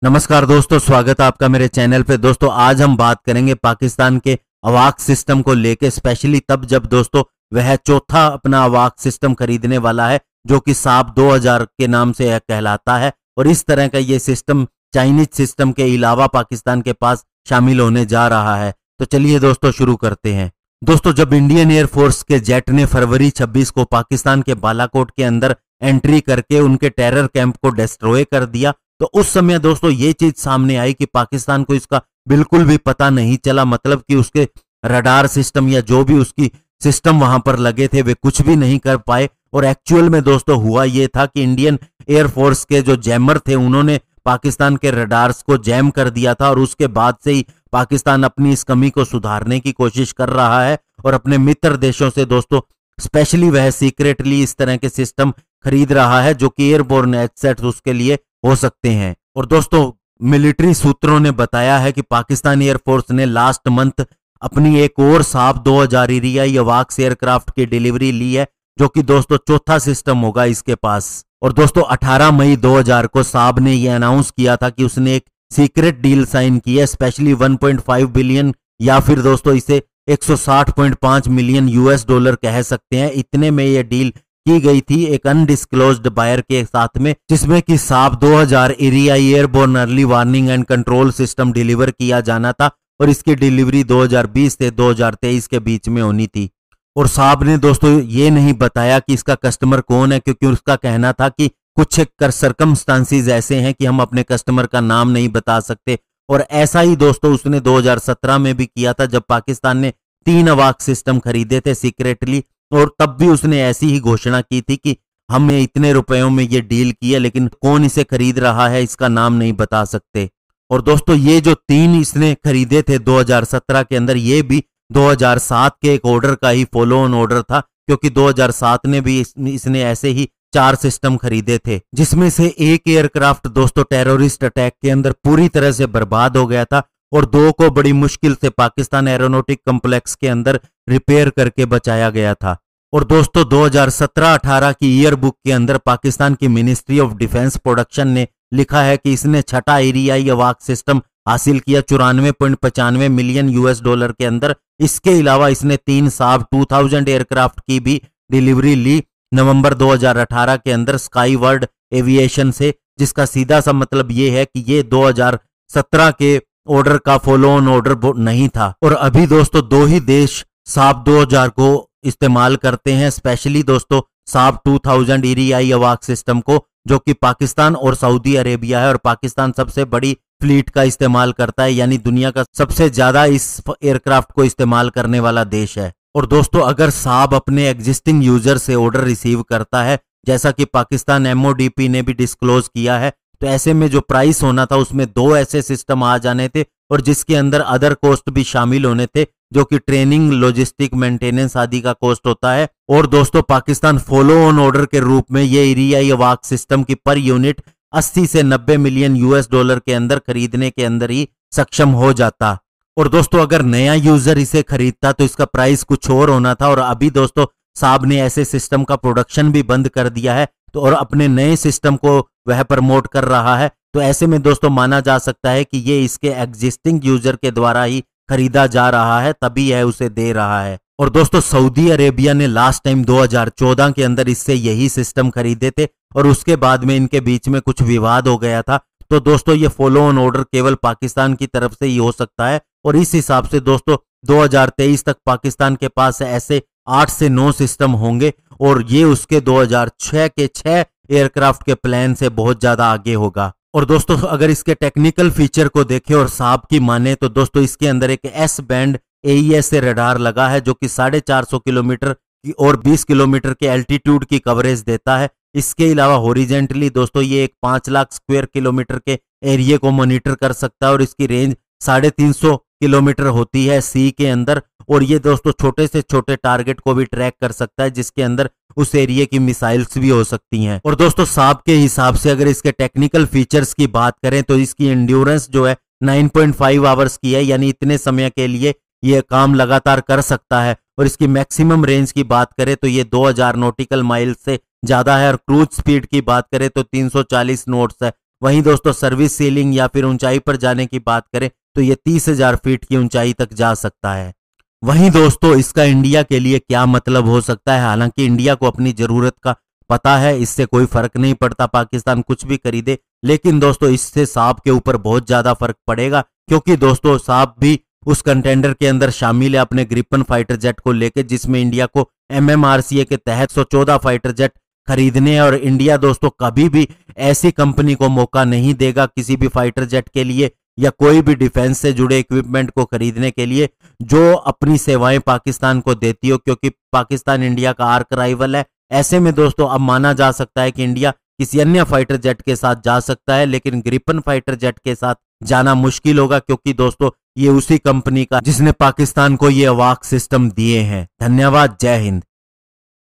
नमस्कार दोस्तों, स्वागत है आपका मेरे चैनल पे। दोस्तों आज हम बात करेंगे पाकिस्तान के अवाक सिस्टम को लेके, स्पेशली तब जब दोस्तों वह चौथा अपना अवाक सिस्टम खरीदने वाला है जो कि साब 2000 के नाम से कहलाता है। और इस तरह का ये सिस्टम चाइनीज सिस्टम के अलावा पाकिस्तान के पास शामिल होने जा रहा है। तो चलिए दोस्तों शुरू करते हैं। दोस्तों जब इंडियन एयरफोर्स के जेट ने फरवरी 26 को पाकिस्तान के बालाकोट के अंदर एंट्री करके उनके टेरर कैंप को डिस्ट्रॉय कर दिया, तो उस समय दोस्तों ये चीज सामने आई कि पाकिस्तान को इसका बिल्कुल भी पता नहीं चला। मतलब कि उसके रडार सिस्टम या जो भी उसकी सिस्टम वहां पर लगे थे वे कुछ भी नहीं कर पाए। और एक्चुअल में दोस्तों हुआ ये था कि इंडियन एयरफोर्स के जो जैमर थे उन्होंने पाकिस्तान के रडार्स को जैम कर दिया था। और उसके बाद से ही पाकिस्तान अपनी इस कमी को सुधारने की कोशिश कर रहा है और अपने मित्र देशों से दोस्तों स्पेशली वह सीक्रेटली इस तरह के सिस्टम खरीद रहा है जो कि एयरबोर्न एसेट्स उसके लिए हो सकते हैं। और दोस्तों मिलिट्री सूत्रों ने बताया है कि पाकिस्तान एयरफोर्स ने लास्ट मंथ अपनी एक और साब 2000 एरियाई अवाक्स एयरक्राफ्ट की डिलीवरी ली है, जो कि दोस्तों चौथा सिस्टम होगा इसके पास। और दोस्तों 18 मई 2000 को साब ने यह अनाउंस किया था कि उसने एक सीक्रेट डील साइन की है, स्पेशली 1.5 बिलियन या फिर दोस्तों इसे 160.5 मिलियन यूएस डॉलर कह सकते हैं, इतने में यह डील की गई थी एक अनडिस्क्लोज्ड बायर के साथ में, जिसमें कि साब 2000 एरियाई airborne early warning and control system deliver किया जाना था। और इसकी डिलीवरी 2020 से 2023 के बीच में होनी थी। और साब ने दोस्तों ये नहीं बताया कि इसका कस्टमर कौन है, क्योंकि उसका कहना था कि कुछ सर्कमस्टांसिस ऐसे हैं कि हम अपने कस्टमर का नाम नहीं बता सकते। और ऐसा ही दोस्तों उसने 2017 में भी किया था जब पाकिस्तान ने 3 अवाक सिस्टम खरीदे थे सीक्रेटली। और तब भी उसने ऐसी ही घोषणा की थी कि हमने इतने रुपयों में ये डील की है, लेकिन कौन इसे खरीद रहा है इसका नाम नहीं बता सकते। और दोस्तों ये जो 3 इसने खरीदे थे 2017 के अंदर, ये भी 2007 के एक ऑर्डर का ही फॉलो ऑन ऑर्डर था, क्योंकि 2007 ने भी इसने ऐसे ही 4 सिस्टम खरीदे थे, जिसमें से एक एयरक्राफ्ट दोस्तों टेररिस्ट अटैक के अंदर पूरी तरह से बर्बाद हो गया था और 2 को बड़ी मुश्किल से पाकिस्तान एरोनॉटिक कॉम्प्लेक्स के अंदर रिपेयर करके बचाया गया था। और दोस्तों 2017-18 की ईयर बुक के अंदर पाकिस्तान की मिनिस्ट्री ऑफ डिफेंस प्रोडक्शन ने लिखा है कि इसने छठा एरियाई अवाक सिस्टम हासिल किया 94.95 मिलियन यूएस डॉलर के अंदर। इसके अलावा इसने 3 साब 2000 एयरक्राफ्ट की भी डिलीवरी ली नवंबर 2018 के अंदर स्काई वर्ल्ड एविएशन से, जिसका सीधा सा मतलब ये है कि ये 2017 के ऑर्डर का फॉलो ऑन ऑर्डर नहीं था। और अभी दोस्तों 2 ही देश साब 2000 को इस्तेमाल करते हैं, स्पेशली दोस्तों साब 2000 एरियाई अवाक सिस्टम को, जो कि पाकिस्तान और सऊदी अरेबिया है। और पाकिस्तान सबसे बड़ी फ्लीट का इस्तेमाल करता है, यानी दुनिया का सबसे ज्यादा इस एयरक्राफ्ट को इस्तेमाल करने वाला देश है। और दोस्तों अगर साब अपने एग्जिस्टिंग यूजर से ऑर्डर रिसीव करता है, जैसा कि पाकिस्तान एमओडीपी ने भी डिस्क्लोज किया है, तो ऐसे में जो प्राइस होना था उसमें 2 ऐसे सिस्टम आ जाने थे और जिसके अंदर अदर कॉस्ट भी शामिल होने थे, जो कि ट्रेनिंग, लॉजिस्टिक, मेंटेनेंस आदि का कॉस्ट होता है। और दोस्तों पाकिस्तान फॉलो ऑन ऑर्डर के रूप में ये एरियाई अवाक सिस्टम की पर यूनिट 80 से 90 मिलियन यूएस डॉलर के अंदर खरीदने के अंदर ही सक्षम हो जाता। और दोस्तों अगर नया यूजर इसे खरीदता तो इसका प्राइस कुछ और होना था। और अभी दोस्तों साब ने ऐसे सिस्टम का प्रोडक्शन भी बंद कर दिया है, तो और अपने नए सिस्टम को वह प्रमोट कर रहा है। तो ऐसे में दोस्तों माना जा सकता है कि ये इसके एग्जिस्टिंग यूजर के द्वारा ही खरीदा जा रहा है, तभी यह उसे दे रहा है। और दोस्तों सऊदी अरेबिया ने लास्ट टाइम 2014 के अंदर इससे यही सिस्टम खरीदे थे और उसके बाद में इनके बीच में कुछ विवाद हो गया था। तो दोस्तों ये फॉलो ऑन ऑर्डर केवल पाकिस्तान की तरफ से ही हो सकता है। और इस हिसाब से दोस्तों 2023 तक पाकिस्तान के पास ऐसे 8 से 9 सिस्टम होंगे और ये उसके 2006 के 6 एयरक्राफ्ट के प्लान से बहुत ज्यादा आगे होगा। और दोस्तों अगर इसके टेक्निकल फीचर को देखें और साब की माने तो दोस्तों इसके अंदर एक एस बैंड AES से रडार लगा है, जो कि 450 किलोमीटर की और 20 किलोमीटर के एल्टीट्यूड की कवरेज देता है। इसके अलावा हॉरिजेंटली दोस्तों ये एक 5 लाख स्क्वायर किलोमीटर के एरिया को मॉनिटर कर सकता है और इसकी रेंज 350 किलोमीटर होती है सी के अंदर। और ये दोस्तों छोटे से छोटे टारगेट को भी ट्रैक कर सकता है, जिसके अंदर उस एरिया की मिसाइल्स भी हो सकती हैं। और दोस्तों साब के हिसाब से अगर इसके टेक्निकल फीचर्स की बात करें तो इसकी एंड्योरेंस जो है 9.5 आवर्स की है, यानी इतने समय के लिए ये काम लगातार कर सकता है। और इसकी मैक्सिमम रेंज की बात करें तो ये 2000 नॉटिकल माइल से ज्यादा है और क्रूज स्पीड की बात करें तो 340 नॉट्स है। वहीं दोस्तों सर्विस सीलिंग या फिर ऊंचाई पर जाने की बात करें तो ये 30,000 फीट की ऊंचाई तक जा सकता है। वहीं दोस्तों इसका इंडिया के लिए क्या मतलब हो सकता है, हालांकि इंडिया को अपनी जरूरत का पता है, इससे कोई फर्क नहीं पड़ता पाकिस्तान कुछ भी खरीदे, लेकिन दोस्तों इससे साब के ऊपर बहुत ज्यादा फर्क पड़ेगा, क्योंकि दोस्तों साब भी उस कंटेंडर के अंदर शामिल है अपने ग्रिपन फाइटर जेट को लेकर, जिसमें इंडिया को MMRCA के तहत 114 फाइटर जेट खरीदने हैं। और इंडिया दोस्तों कभी भी ऐसी कंपनी को मौका नहीं देगा किसी भी फाइटर जेट के लिए या कोई भी डिफेंस से जुड़े इक्विपमेंट को खरीदने के लिए जो अपनी सेवाएं पाकिस्तान को देती हो, क्योंकि पाकिस्तान इंडिया का आर्क राइवल है। ऐसे में दोस्तों अब माना जा सकता है कि इंडिया किसी अन्य फाइटर जेट के साथ जा सकता है, लेकिन ग्रिपन फाइटर जेट के साथ जाना मुश्किल होगा, क्योंकि दोस्तों ये उसी कंपनी का जिसने पाकिस्तान को ये अवाक सिस्टम दिए हैं। धन्यवाद, जय हिंद।